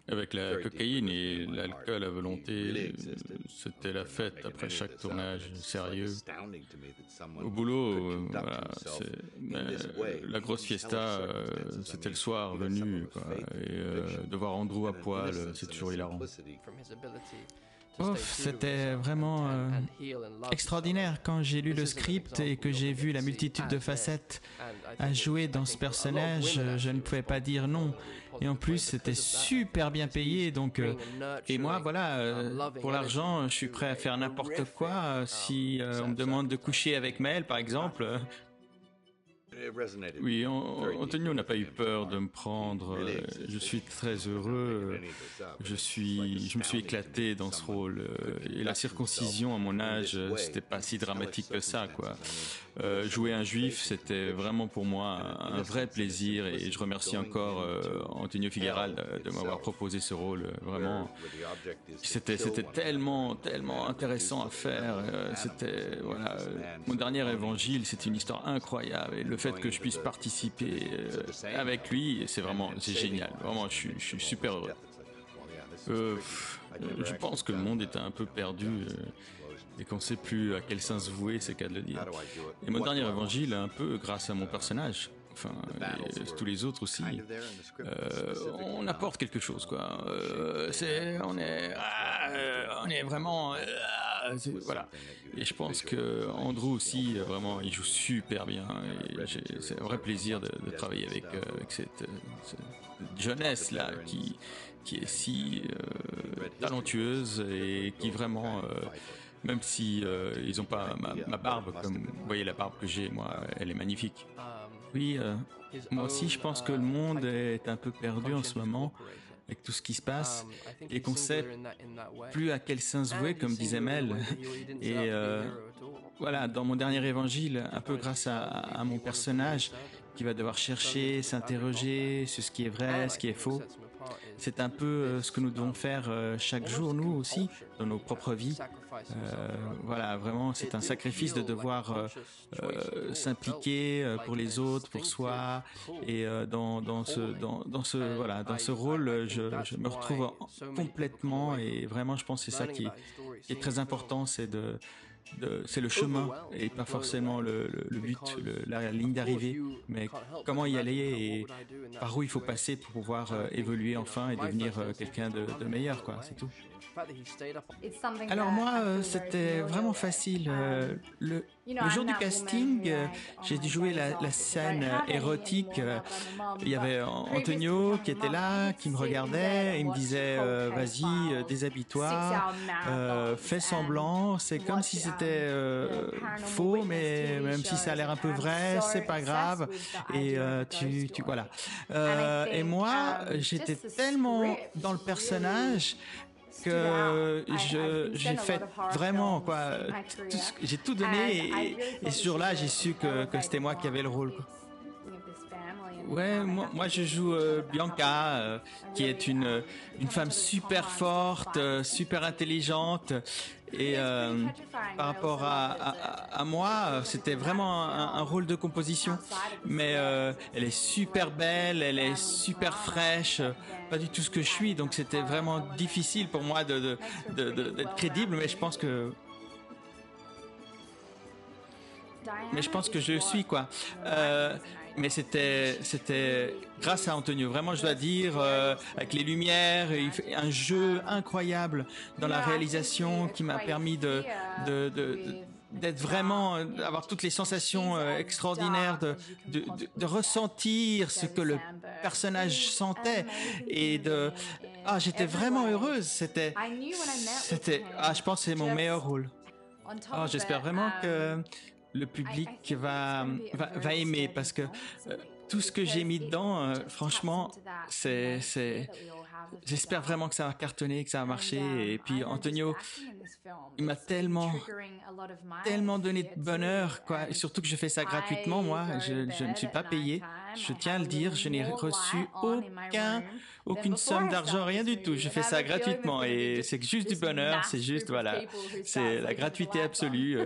Avec la cocaïne et l'alcool à volonté, c'était la fête après chaque tournage sérieux. Au boulot, voilà, mais la grosse fiesta, c'était le soir venu, quoi. Et de voir Andrew à poil, c'est toujours hilarant. Ouf, c'était vraiment extraordinaire quand j'ai lu le script et que j'ai vu la multitude de facettes à jouer dans ce personnage. Je ne pouvais pas dire non. Et en plus, c'était super bien payé. Donc, et moi, voilà, pour l'argent, je suis prêt à faire n'importe quoi. Si on me demande de coucher avec Mel, par exemple. Oui, Antonio n'a pas eu peur de me prendre. Je suis très heureux. Je me suis éclaté dans ce rôle. Et la circoncision à mon âge, c'était pas si dramatique que ça, quoi. Jouer un juif, c'était vraiment pour moi un vrai plaisir. Et je remercie encore Antonio Figueral de m'avoir proposé ce rôle. Vraiment, c'était tellement intéressant à faire. C'était voilà, mon dernier évangile, c'est une histoire incroyable. Et le fait que je puisse participer avec lui, c'est génial. Vraiment, je suis super heureux. Je pense que le monde était un peu perdu et qu'on ne sait plus à quel sens se vouer, c'est qu'à de le dire. Et mon dernier évangile, un peu grâce à mon personnage, enfin, et tous les autres aussi, on apporte quelque chose, quoi. On est vraiment... voilà. Et je pense que Andrew aussi, vraiment, il joue super bien. Et c'est un vrai plaisir de travailler avec cette jeunesse là qui est si talentueuse et qui vraiment, même si ils ont pas ma barbe, comme vous voyez la barbe que j'ai, moi, elle est magnifique. Oui, moi aussi, je pense que le monde est un peu perdu en ce moment avec tout ce qui se passe et qu'on sait plus à quel sens vouer, comme disait Mel. Et voilà, dans mon dernier évangile, un peu grâce à mon personnage qui va devoir chercher, s'interroger sur ce qui est vrai, ce qui est faux. C'est un peu ce que nous devons faire chaque jour, nous aussi, dans nos propres vies. Voilà, vraiment, c'est un sacrifice de devoir s'impliquer pour les autres, pour soi. Et dans ce rôle, je me retrouve complètement. Et vraiment, je pense que c'est ça qui est très important, c'est le chemin et pas forcément le but, la ligne d'arrivée, mais comment y aller et par où il faut passer pour pouvoir évoluer enfin et devenir quelqu'un de meilleur, quoi, c'est tout. Alors moi, c'était vraiment facile. Le jour du casting, j'ai dû jouer la scène érotique. Il y avait Antonio qui était là, qui me regardait, il me disait vas-y, déshabille-toi, fais semblant. C'est comme si c'était faux, mais même si ça a l'air un peu vrai, c'est pas grave. Et voilà. Et moi, j'étais tellement dans le personnage que j'ai fait vraiment, quoi, j'ai tout donné et ce jour-là j'ai su que c'était moi qui avais le rôle, quoi. Ouais, moi je joue Bianca, qui est une femme super forte, super intelligente. Et par rapport à moi, c'était vraiment un rôle de composition. Mais elle est super belle, elle est super fraîche, pas du tout ce que je suis. Donc c'était vraiment difficile pour moi d'être crédible. Mais je pense que je suis, quoi. Mais c'était grâce à Antonio. Vraiment, je dois dire, avec les lumières, il fait un jeu incroyable dans la réalisation qui m'a permis d'être vraiment, d'avoir toutes les sensations extraordinaires, de ressentir ce que le personnage sentait et j'étais vraiment heureuse. Je pense que c'est mon meilleur rôle. J'espère vraiment que le public va aimer, parce que tout ce que j'ai mis dedans, franchement, j'espère vraiment que ça va cartonner, que ça va marcher. Et puis Antonio, il m'a tellement donné de bonheur, quoi. Et surtout que je fais ça gratuitement, moi. Je ne suis pas payé. Je tiens à le dire, je n'ai reçu aucune somme d'argent, rien du tout. Je fais ça gratuitement et c'est juste du bonheur. C'est juste, voilà, c'est la gratuité absolue.